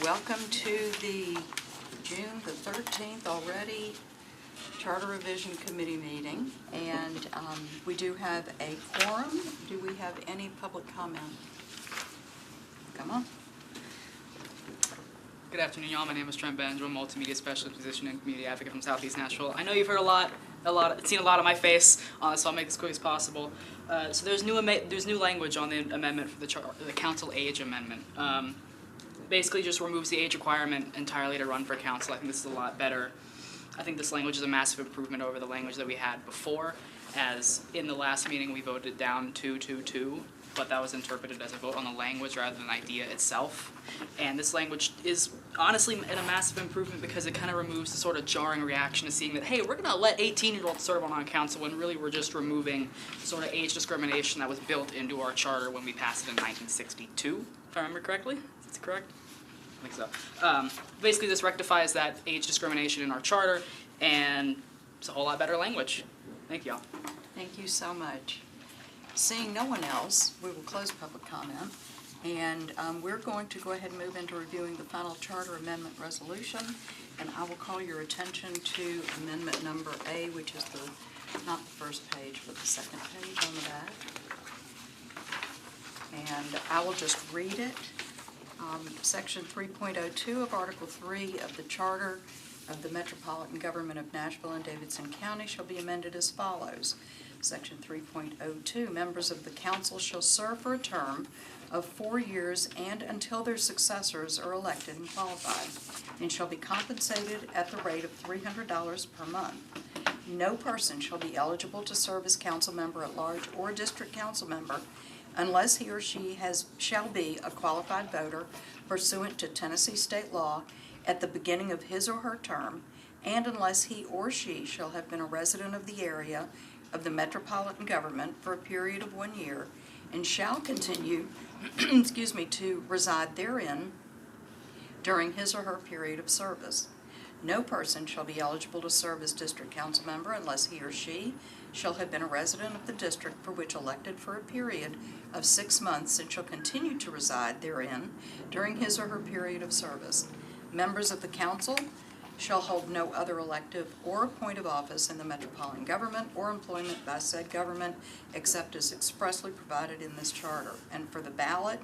welcome to the June the 13th already Charter Revision Committee meeting, and we do have a quorum. Do we have any public comment? Come on. Good afternoon, y'all. My name is Trent Benjamin, multimedia specialist position and community advocate from Southeast Nashville. I know you've heard seen a lot of my face, so I'll make this quick as possible. So there's new language on the amendment for the council age amendment. Basically, just removes the age requirement entirely to run for council. I think this is a lot better. I think this language is a massive improvement over the language that we had before, as in the last meeting we voted down 2-2-2, but that was interpreted as a vote on the language rather than the idea itself. And this language is honestly a massive improvement because it kind of removes the sort of jarring reaction to seeing that, hey, we're going to let 18-year-olds serve on our council, when really we're just removing sort of age discrimination that was built into our charter when we passed it in 1962, if I remember correctly. Is that correct? I think so. Basically, this rectifies that age discrimination in our charter, and it's a whole lot better language. Thank y'all. Thank you so much. Seeing no one else, we will close public comment, and we're going to go ahead and move into reviewing the final charter amendment resolution, and I will call your attention to amendment number A, which is not the first page, but the second page on the back. And I will just read it. Section 3.02 of Article 3 of the Charter of the Metropolitan Government of Nashville and Davidson County shall be amended as follows. Section 3.02, members of the council shall serve for a term of 4 years and until their successors are elected and qualified, and shall be compensated at the rate of $300 per month. No person shall be eligible to serve as council member at large or district council member unless he or she shall be a qualified voter pursuant to Tennessee state law at the beginning of his or her term, and unless he or she shall have been a resident of the area of the metropolitan government for a period of 1 year, and shall continue to reside therein during his or her period of service. No person shall be eligible to serve as district council member unless he or she shall have been a resident of the district for which elected for a period of 6 months and shall continue to reside therein during his or her period of service. Members of the council shall hold no other elective or appointive office in the metropolitan government or employment by said government except as expressly provided in this charter. And for the ballot,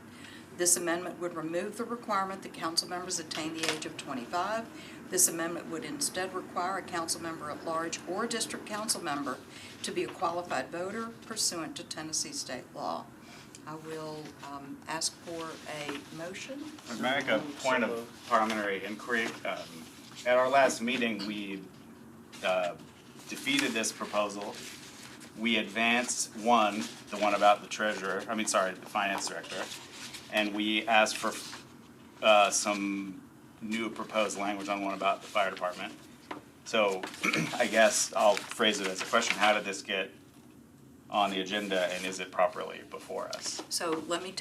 this amendment would remove the requirement that council members attain the age of 25. This amendment would instead require a council member at large or district council member to be a qualified voter pursuant to Tennessee state law. I will ask for a motion. May I make a point of parliamentary inquiry? At our last meeting, we defeated this proposal. We advanced the one about the the finance director, and we asked for some new proposed language on one about the fire department. So I guess I'll phrase it as a question. How did this get on the agenda, and is it properly before us? So let me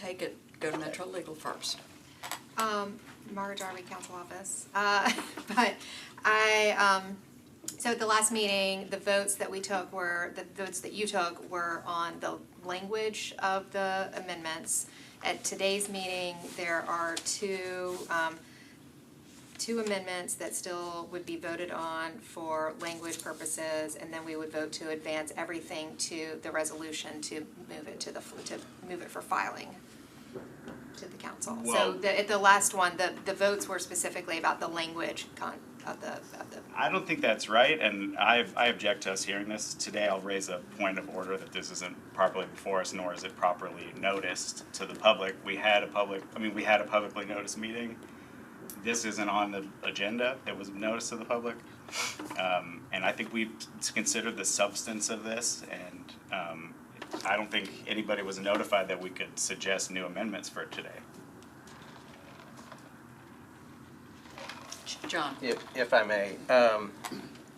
go to Metro Legal first. Margaret Darby, council office. So at the last meeting, the votes that you took were on the language of the amendments. At today's meeting, there are two amendments that still would be voted on for language purposes, and then we would vote to advance everything to the resolution to move it for filing to the council. Well, so at the last one, the votes were specifically about the language of the. I don't think that's right, and I object to us hearing this. Today I'll raise a point of order that this isn't properly before us, nor is it properly noticed to the public. We had a publicly noticed meeting. This isn't on the agenda. It was noticed to the public. And I think we've considered the substance of this, and I don't think anybody was notified that we could suggest new amendments for today. John. If I may,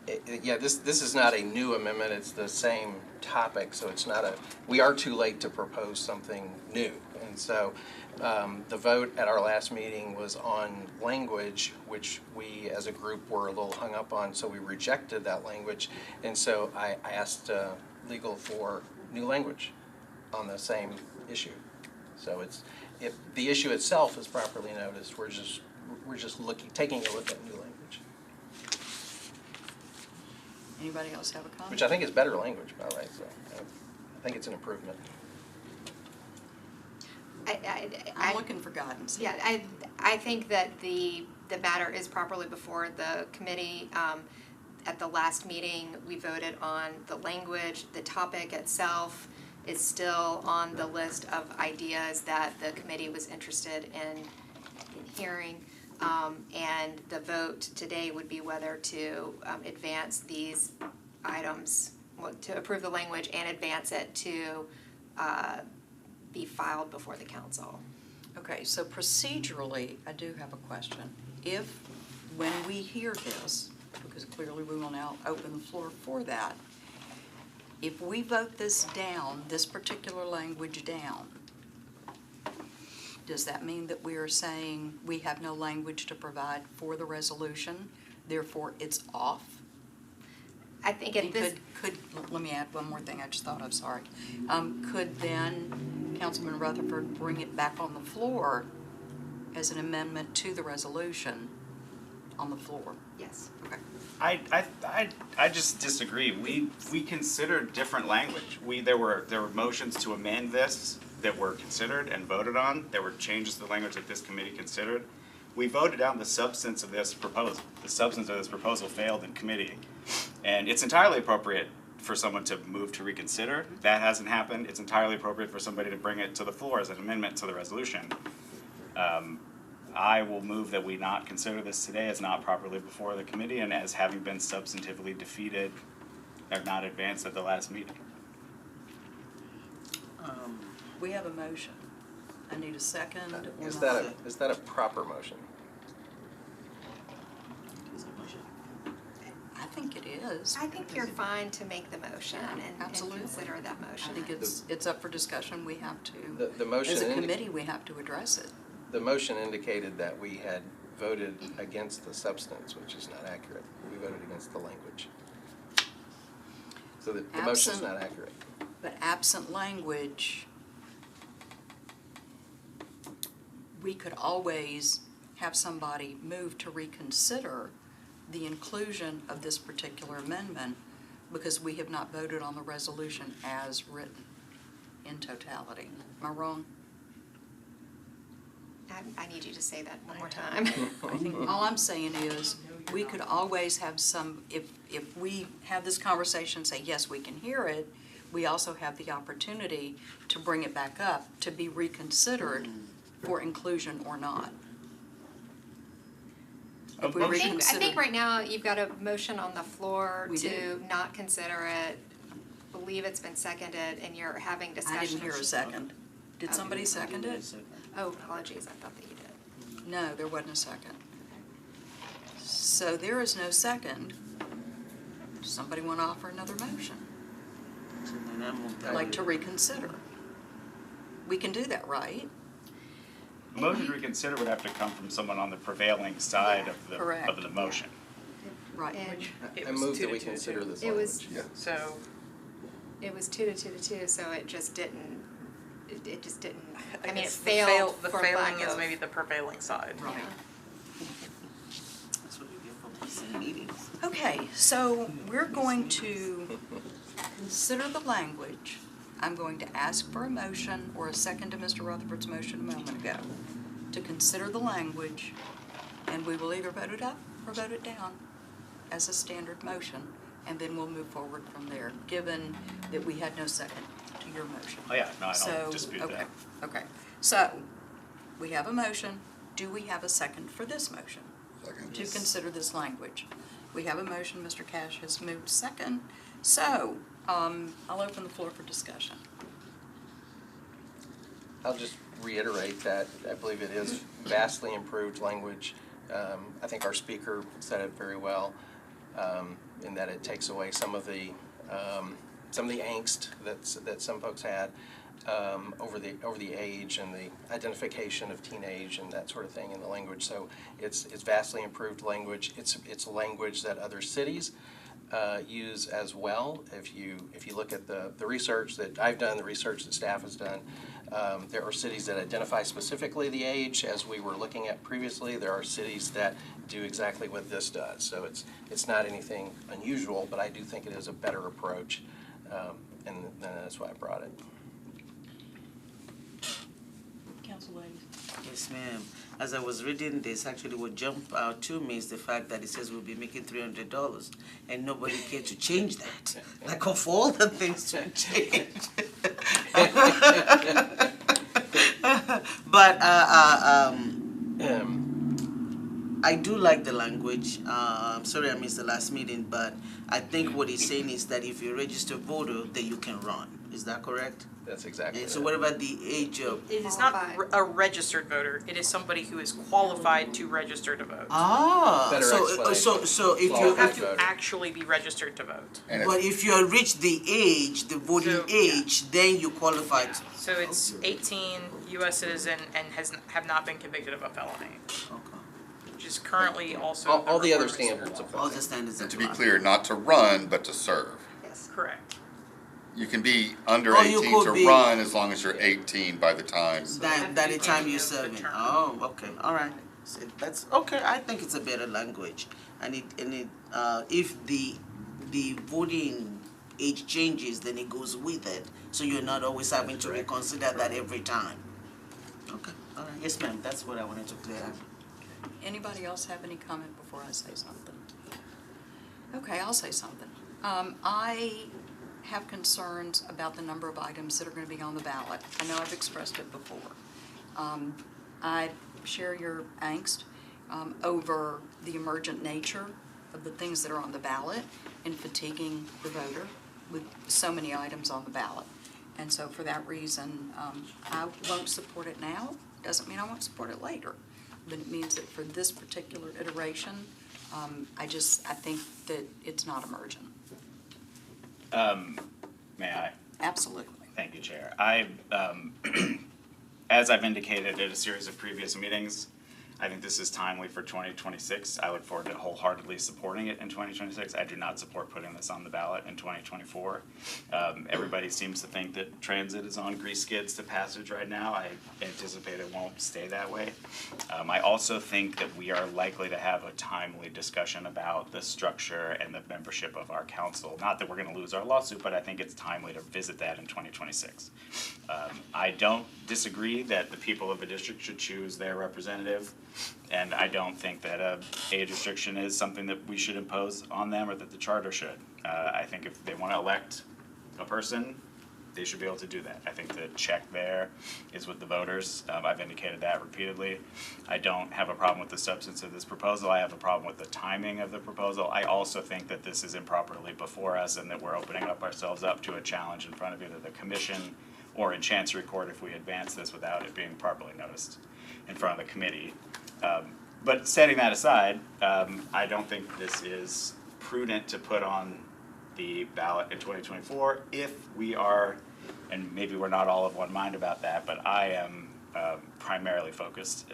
this is not a new amendment. It's the same topic, so it's not we are too late to propose something new. And so the vote at our last meeting was on language, which we as a group were a little hung up on, so we rejected that language. And so I asked legal for new language on the same issue. So if the issue itself is properly noticed, we're just we're just taking a look at new language, Anybody else have a comment? which I think is better language, by the way, so I think it's an improvement. I'm looking for guidance. Yeah, I think that the matter is properly before the committee. At the last meeting, we voted on the language. The topic itself is still on the list of ideas that the committee was interested in hearing. And the vote today would be whether to advance these items, to approve the language and advance it to be filed before the council. Okay, so procedurally, I do have a question. If, when we hear this, because clearly we will now open the floor for that, if we vote this down, this particular language down, does that mean that we are saying we have no language to provide for the resolution, therefore it's off? I think at this, Let me add one more thing I just thought of, sorry. Could then Councilman Rutherford bring it back on the floor as an amendment to the resolution on the floor? yes. Okay. I just disagree. We considered different language. There were motions to amend this that were considered and voted on. There were changes to the language that this committee considered. We voted down the substance of this proposal. The substance of this proposal failed in committee. And it's entirely appropriate for someone to move to reconsider. That hasn't happened. It's entirely appropriate for somebody to bring it to the floor as an amendment to the resolution. I will move that we not consider this today as not properly before the committee and as having been substantively defeated or not advanced at the last meeting. We have a motion. I need a second. or Is not. that a proper motion? I think it is. I think you're fine to make the motion and Absolutely. consider that I motion. think it's up for discussion. We have to, The motion as a committee, we have to address it. The motion indicated that we had voted against the substance, which is not accurate. We voted against the language. So the motion's Absent- not accurate. But absent language, we could always have somebody move to reconsider the inclusion of this particular amendment because we have not voted on the resolution as written in totality. Am I wrong? I need you to say that one more time. I think all I'm saying is, we could always have if we have this conversation, say, yes, we can hear it, we also have the opportunity to bring it back up, to be reconsidered for inclusion or not. If we I reconsider- think right now you've got a motion on the floor We to do. not consider it, believe it's been seconded, and you're having discussion. I didn't hear a second. Did somebody second it? Oh, apologies, I thought that you did. No, there wasn't a second. So there is no second. Does somebody want to offer another motion? Like to reconsider? We can do that, right? A motion to reconsider would have to come from someone on the prevailing side Correct. of the motion. Right. And I move that we consider this It was- language. So, it was 2 to 2, so it just didn't, it just didn't, I mean, it guess failed the for failing lack is of. maybe the prevailing side. Right. That's what we get for listening meetings. Okay, so we're going to consider the language. I'm going to ask for a motion or a second to Mr. Rutherford's motion a moment ago to consider the language, and we will either vote it up or vote it down as a standard motion, and then we'll move forward from there, given that we had no second to your motion. Oh, yeah, no, I So, don't dispute okay, that. okay. So, we have a motion. Do we have a second for this motion? To consider this language. We have a motion. Mr. Cash has moved second. So, I'll open the floor for discussion. I'll just reiterate that I believe it is vastly improved language. I think our speaker said it very well, in that it takes away some of the angst that some folks had over the age and the identification of teenage and that sort of thing in the language. So it's vastly improved language. It's language that other cities use as well. If you look at the research that I've done, the research that staff has done, There are cities that identify specifically the age, as we were looking at previously. There are cities that do exactly what this does. So it's not anything unusual, but I do think it is a better approach, and that's why I brought it. Council ladies. Yes, ma'am. As I was reading this, actually what jumped out to me is the fact that it says we'll be making $300, and nobody cared to change that. Like of all the things to change. But I do like the language. I'm sorry I missed the last meeting, but I think what he's saying is that if you're a registered voter, then you can run. Is that correct? That's exactly And it. so what about the age of? It is not Qualified. a registered voter. It is somebody who is qualified to register to vote. Ah, Better so if You you don't have Qualified to voter. actually be registered to vote. And but if you reach the age, the voting So, yeah. age, then you qualify. to- So it's 18, U.S. citizen, and have not been convicted of a felony, Okay. which is currently also All the other requirements of standards law. apply. All the standards to be apply. clear, not to run, but to serve. Yes. Correct. You can be under Or you 18 could to be- run as long as you're 18 by the time. That the time you're the serving. term. Oh, okay, all right. So that's okay. I think it's a better language, and if the voting age changes, then it goes with it. So you're not always having to reconsider that every time. Okay, all right. Yes, ma'am. That's what I wanted to clear up. Anybody else have any comment before I say something? Okay, I'll say something. I have concerns about the number of items that are going to be on the ballot. I know I've expressed it before. I share your angst over the emergent nature of the things that are on the ballot and fatiguing the voter with so many items on the ballot. And so for that reason, I won't support it now. Doesn't mean I won't support it later. But it means that for this particular iteration, I think that it's not emergent. May I? Absolutely. Thank you, Chair. As I've indicated at a series of previous meetings, I think this is timely for 2026. I look forward to wholeheartedly supporting it in 2026. I do not support putting this on the ballot in 2024. Everybody seems to think that transit is on grease skids to passage right now. I anticipate it won't stay that way. I also think that we are likely to have a timely discussion about the structure and the membership of our council. Not that we're going to lose our lawsuit, but I think it's timely to visit that in 2026. I don't disagree that the people of a district should choose their representative. And I don't think that a age restriction is something that we should impose on them or that the charter should. I think if they want to elect a person, they should be able to do that. I think the check there is with the voters. I've indicated that repeatedly. I don't have a problem with the substance of this proposal. I have a problem with the timing of the proposal. I also think that this is improperly before us and that we're opening up ourselves up to a challenge in front of either the commission or in Chancery Court if we advance this without it being properly noticed in front of the committee. But setting that aside, I don't think this is prudent to put on the ballot in 2024 if we are, and maybe we're not all of one mind about that, but I am primarily focused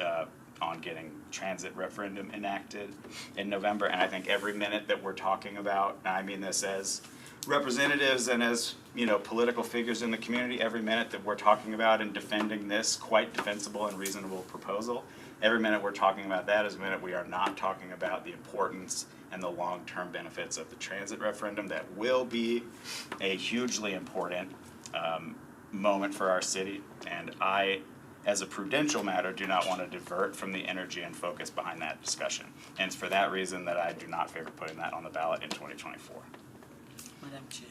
on getting transit referendum enacted in November. And I think every minute that we're talking about, and I mean this as representatives and as, you know, political figures in the community, every minute that we're talking about and defending this quite defensible and reasonable proposal, every minute we're talking about that is a minute we are not talking about the importance and the long-term benefits of the transit referendum that will be a hugely important moment for our city. And I, as a prudential matter, do not want to divert from the energy and focus behind that discussion. And it's for that reason that I do not favor putting that on the ballot in 2024. Madam Chair.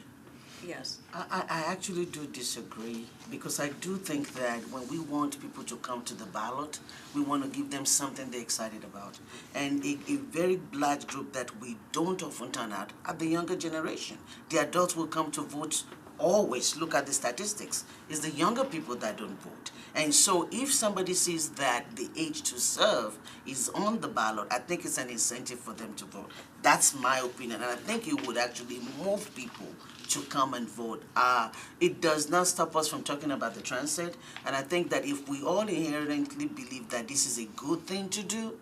Yes. I actually do disagree because I do think that when we want people to come to the ballot, we want to give them something they're excited about. And a very large group that we don't often turn out are the younger generation. The adults will come to vote always. Look at the statistics. It's the younger people that don't vote. And so if somebody sees that the age to serve is on the ballot, I think it's an incentive for them to vote. That's my opinion. And I think it would actually move people to come and vote. It does not stop us from talking about the transit. And I think that if we all inherently believe that this is a good thing to do,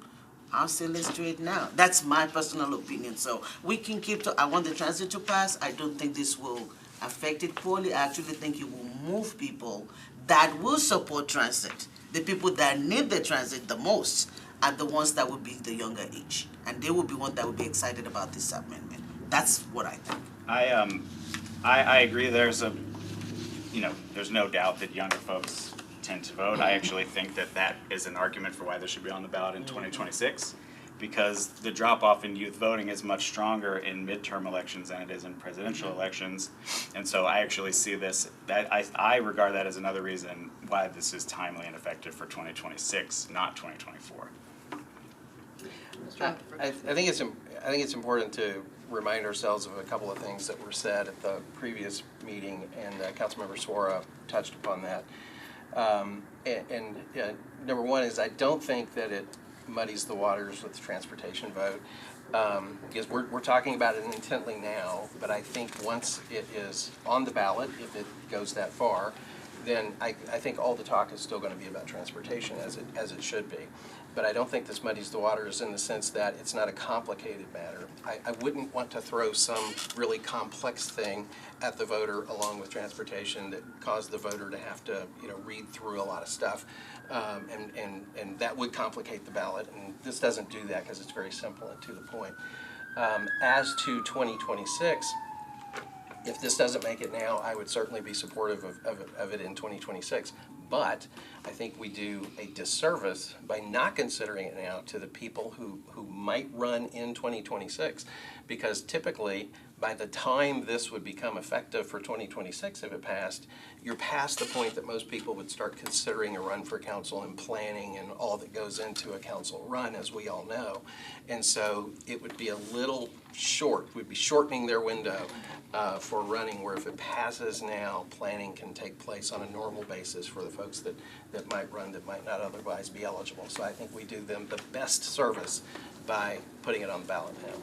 I'll say let's do it now. That's my personal opinion. So we can keep I want the transit to pass. I don't think this will affect it poorly. I actually think it will move people that will support transit. The people that need the transit the most are the ones that will be the younger age, and they will be one that will be excited about this amendment. That's what I think. I agree. There's no doubt that younger folks tend to vote. I actually think that is an argument for why this should be on the ballot in 2026, because the drop-off in youth voting is much stronger in midterm elections than it is in presidential elections. And so I actually see this, I regard that as another reason why this is timely and effective for 2026, not 2024. I think it's important to remind ourselves of a couple of things that were said at the previous meeting, and Councilmember Suara touched upon that. Number one is I don't think that it muddies the waters with the transportation vote, because we're talking about it intently now, but I think once it is on the ballot, if it goes that far, then I think all the talk is still going to be about transportation as it should be. But I don't think this muddies the waters in the sense that it's not a complicated matter. I wouldn't want to throw some really complex thing at the voter along with transportation that caused the voter to have to, read through a lot of stuff. And that would complicate the ballot, and this doesn't do that because it's very simple and to the point. As to 2026, if this doesn't make it now, I would certainly be supportive of it in 2026. But I think we do a disservice by not considering it now to the people who might run in 2026. Because typically, by the time this would become effective for 2026, if it passed, you're past the point that most people would start considering a run for council and planning and all that goes into a council run, as we all know. And so it would be a little short, we'd be shortening their window for running, where if it passes now, planning can take place on a normal basis for the folks that might run that might not otherwise be eligible. So I think we do them the best service by putting it on the ballot now.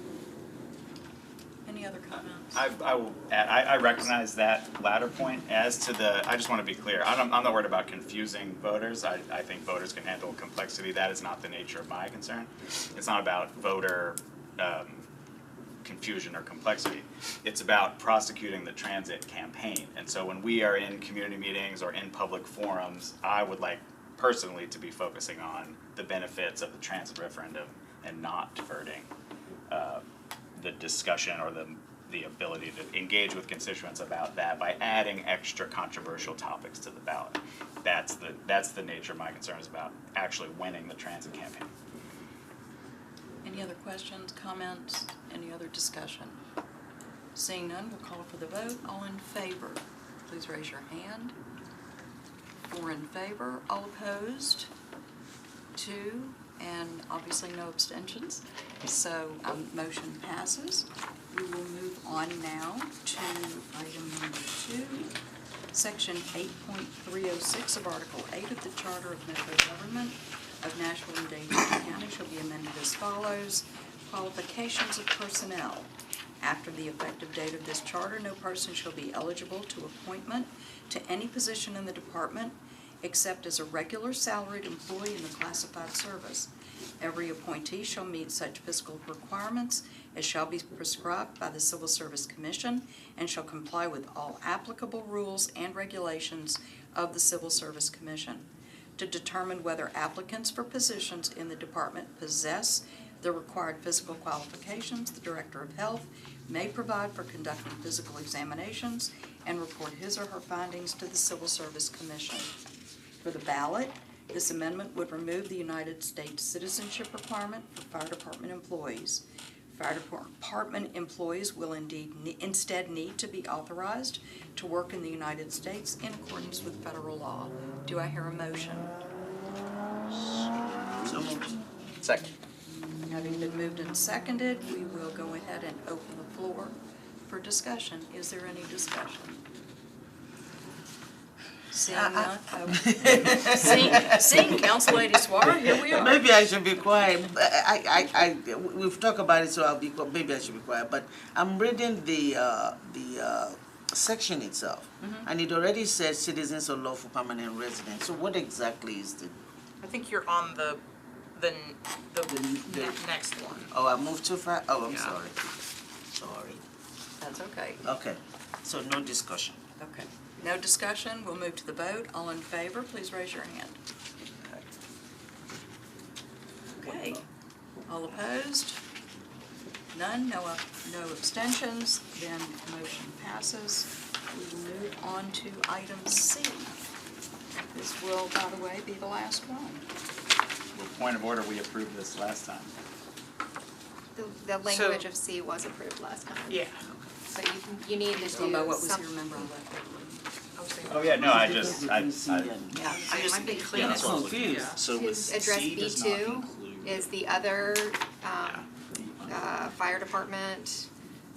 Any other comments? I will add, I recognize that latter point. As to I just want to be clear, I'm not worried about confusing voters. I think voters can handle complexity. That is not the nature of my concern. It's not about voter confusion or complexity. It's about prosecuting the transit campaign. And so when we are in community meetings or in public forums, I would like personally to be focusing on the benefits of the transit referendum and not diverting the discussion or the ability to engage with constituents about that by adding extra controversial topics to the ballot. That's the nature of my concerns about actually winning the transit campaign. Any other questions, comments, any other discussion? Seeing none, we'll call for the vote. All in favor, please raise your hand. 4 in favor, all opposed, 2, and obviously no abstentions. So motion passes. We will move on now to item number 2. Section 8.306 of Article 8 of the Charter of Metro Government of Nashville and Davidson County shall be amended as follows. Qualifications of personnel. After the effective date of this charter, no person shall be eligible to appointment to any position in the department except as a regular salaried employee in the classified service. Every appointee shall meet such fiscal requirements as shall be prescribed by the Civil Service Commission and shall comply with all applicable rules and regulations of the Civil Service Commission. To determine whether applicants for positions in the department possess the required physical qualifications, the Director of Health may provide for conducting physical examinations and report his or her findings to the Civil Service Commission. For the ballot, this amendment would remove the United States citizenship requirement for fire department employees. Fire department employees will instead need to be authorized to work in the United States in accordance with federal law. Do I hear a motion? So moved. Second. Having been moved and seconded, we will go ahead and open the floor for discussion. Is there any discussion? Seeing none, seeing Council Lady Suara, here we are. Maybe I should be quiet. We've talked about it, so I'll be. Maybe I should be quiet. But I'm reading the section itself, and it already says citizens or lawful permanent residents. So what exactly is the? I think you're on the next one. Oh, I moved too far. Oh, I'm Yeah. sorry. That's okay. Okay, so no discussion. Okay. No discussion, we'll move to the vote. All in favor, please raise your hand. Okay. All opposed? None, no abstentions, then motion passes. We will move on to item C. This will, by the way, be the last one. Well, point of order, we approved this last time. The language of C was approved last time. Yeah. So you need to do Talking about what was some. here, remember all that? I was thinking. Oh, yeah, no, I Because just, we I, can see I, and- Yeah, I just, Might be clean. I'm confused. So To was address C does not B2 include. is the other, fire department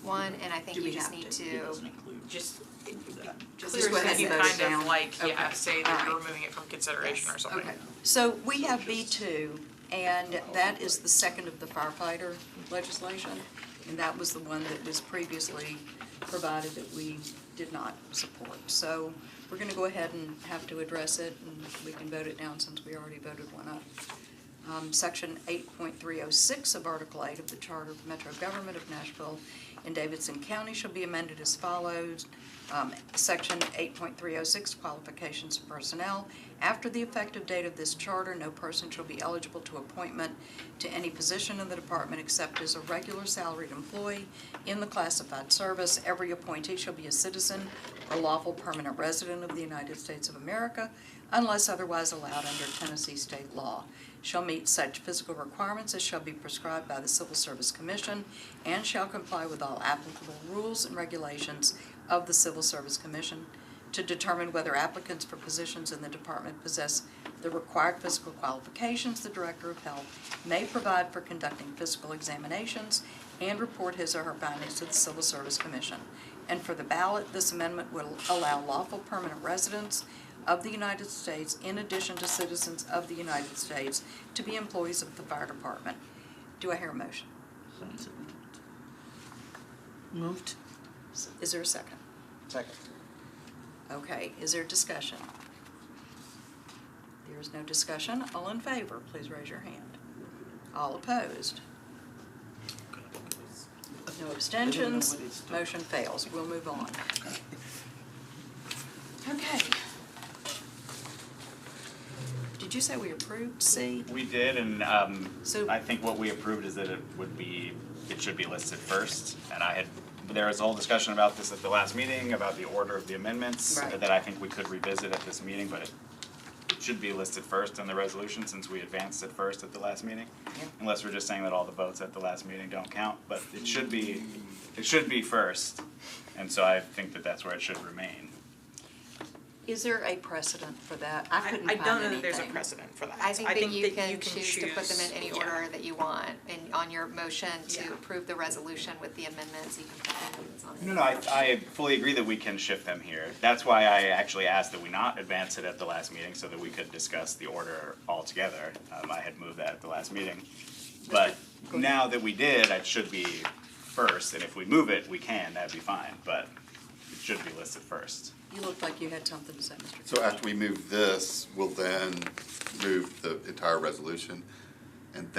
one, and I think Do we you just have need to? It to, doesn't include. Just that. just clear go ahead that you and vote it kind down. of like, yeah, Okay. say All that right. you're removing it from consideration or something. Okay, so we have B2, and that is the second of the firefighter legislation, and that was the one that was previously provided that we did not support. So we're gonna go ahead and have to address it, and we can vote it down since we already voted one up. Section 8.306 of Article 8 of the Charter of the Metro Government of Nashville and Davidson County shall be amended as follows. Section 8.306, qualifications of personnel. After the effective date of this charter, no person shall be eligible to appointment to any position in the department except as a regular salaried employee in the classified service. Every appointee shall be a citizen or lawful permanent resident of the United States of America unless otherwise allowed under Tennessee state law. Shall meet such physical requirements as shall be prescribed by the Civil Service Commission and shall comply with all applicable rules and regulations of the Civil Service Commission to determine whether applicants for positions in the department possess the required physical qualifications. The Director of Health may provide for conducting physical examinations and report his or her findings to the Civil Service Commission. And for the ballot, this amendment will allow lawful permanent residents of the United States, in addition to citizens of the United States, to be employees of the fire department. Do I hear a motion? Moved. Is there a second? Second. Okay, is there discussion? There is no discussion. All in favor, please raise your hand. All opposed? No abstentions? Motion fails. We'll move on. Okay. Did you say we approved C? we did, and, So- I think what we approved is that it should be listed first. And there was a whole discussion about this at the last meeting, about the order of the amendments, Right. that I think we could revisit at this meeting, but it should be listed first in the resolution since we advanced it first at the last meeting. Yeah. Unless we're just saying that all the votes at the last meeting don't count, but it should be first. And so I think that that's where it should remain. Is there a precedent for that? I couldn't I find don't know that there's a anything. precedent for that. I think that you can choose choose to put them in any yeah. order that you want. And on your motion to Yeah. approve the resolution with the amendments, you can put the amendments on it. No, I fully agree that we can shift them here. That's why I actually asked that we not advance it at the last meeting so that we could discuss the order altogether. I had moved that at the last meeting. But Go ahead. now that we did, it should be first, and if we move it, we can, that'd be fine, but it should be listed first. You looked like you had something to say, Mr. So after we move this, we'll then move the entire resolution, and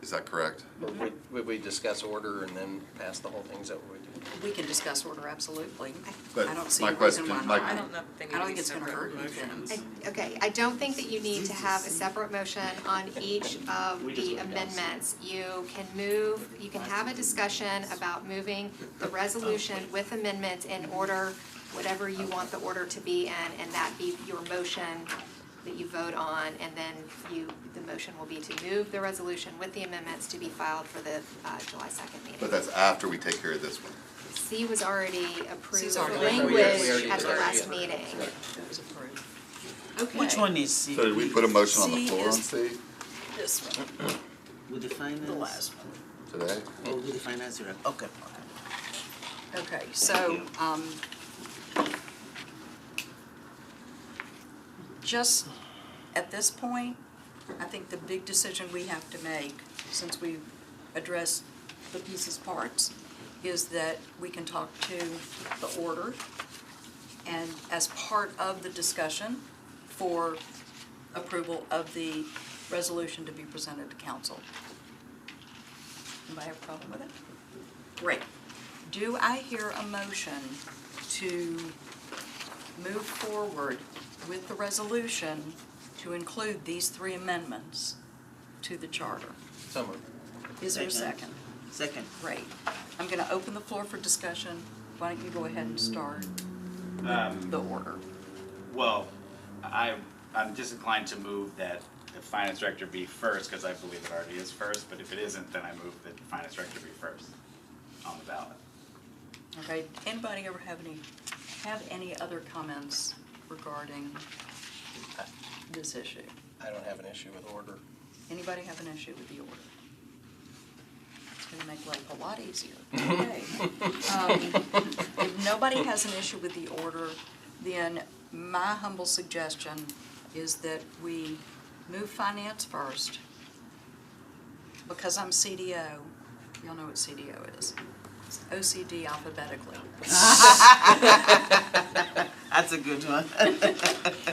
is that correct? Or would we discuss order and then pass the whole thing? Is that what we do? We can discuss order, absolutely. But I don't see my a reason question- why my- not. I don't know if they need I don't to be think it's gonna separate hurt anything. motions. Okay, I don't think that you need to have a separate motion on each of the amendments. You can have a discussion about moving the resolution with amendments in order, whatever you want the order to be in, and that be your motion that you vote on, and then the motion will be to move the resolution with the amendments to be filed for the July 2nd meeting. But that's after we take care of this one. C was already approved, C's the already language approved. at the Yeah. last meeting. That was approved. Okay. Which one is C? So did we put a motion on the C floor on is- C This one, With the finance? the last one. today? Oh, with the finance director, okay. Okay, so, just at this point, I think the big decision we have to make, since we've addressed the pieces parts, is that we can talk to the order and as part of the discussion for approval of the resolution to be presented to council. Anybody have a problem with it? Great. Do I hear a motion to move forward with the resolution to include these 3 amendments to the charter? So moved. Is there a second? Second. Great. I'm going to open the floor for discussion. Why don't you go ahead and start the order? Well, I'm disinclined to move that the finance director be first, because I believe it already is first, but if it isn't, then I move that the finance director be first on the ballot. Okay, anybody ever have any other comments regarding this issue? I don't have an issue with order. Anybody have an issue with the order? It's gonna make life a lot easier. Okay. If nobody has an issue with the order, then my humble suggestion is that we move finance first. Because I'm CDO, y'all know what CDO is. It's OCD alphabetically. That's a good one.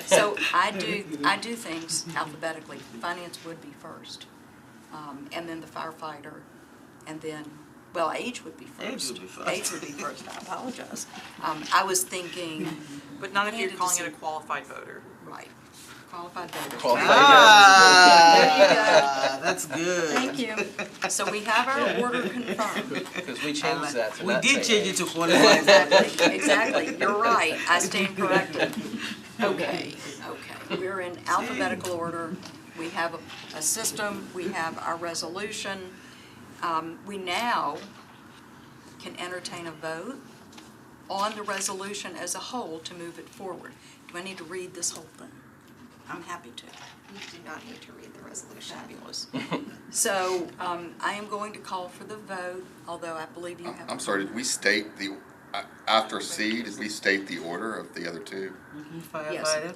So I do things alphabetically. Finance would be first, and then the firefighter, and then, well, age would be first. Age would be first. Age would be first, I apologize. I was thinking, But not if you're Candidacy. calling it a qualified voter. right, qualified voters. Qualified Ah, that's good. Thank you. So we have our order confirmed. Because we changed that to We not did say change it age. to qualified. Exactly, you're right, I stand corrected. Okay, we're in alphabetical order, we have a system, we have our resolution. We now can entertain a vote on the resolution as a whole to move it forward. Do I need to read this whole thing? I'm happy to. You do not need to read the resolution. Fabulous. So, I am going to call for the vote, although I believe you have. I'm sorry, did we state the, after C, did we state the order of the other two? Firefighter.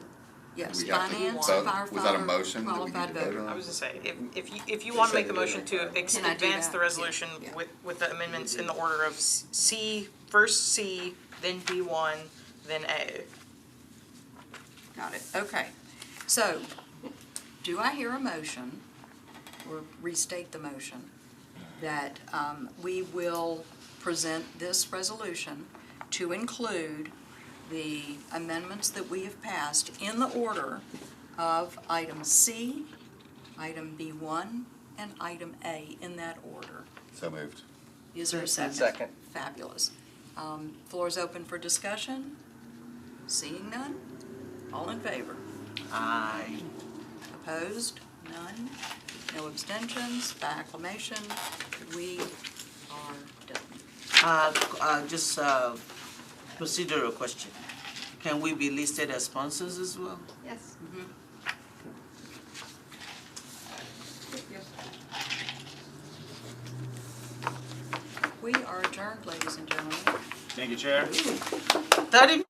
Yes, We have to finance, vote? firefighter, Was that a motion that we qualified need to vote voter. on? I was gonna say, if you want to make the motion to Can I do advance that? the resolution Yeah. with the amendments in the order of C, first C, then B1, then A. Got it, okay. So, do I hear a motion, or restate the motion, that we will present this resolution to include the amendments that we have passed in the order of item C, item B1, and item A, in that order? So moved. Is there a second? Second. Fabulous. Floor is open for discussion. Seeing none? All in favor? Aye. Opposed? None? No abstentions? By acclamation, we are done. Just procedural question. Can we be listed as sponsors as well? Yes. We are adjourned, ladies and gentlemen. Thank you, Chair. 30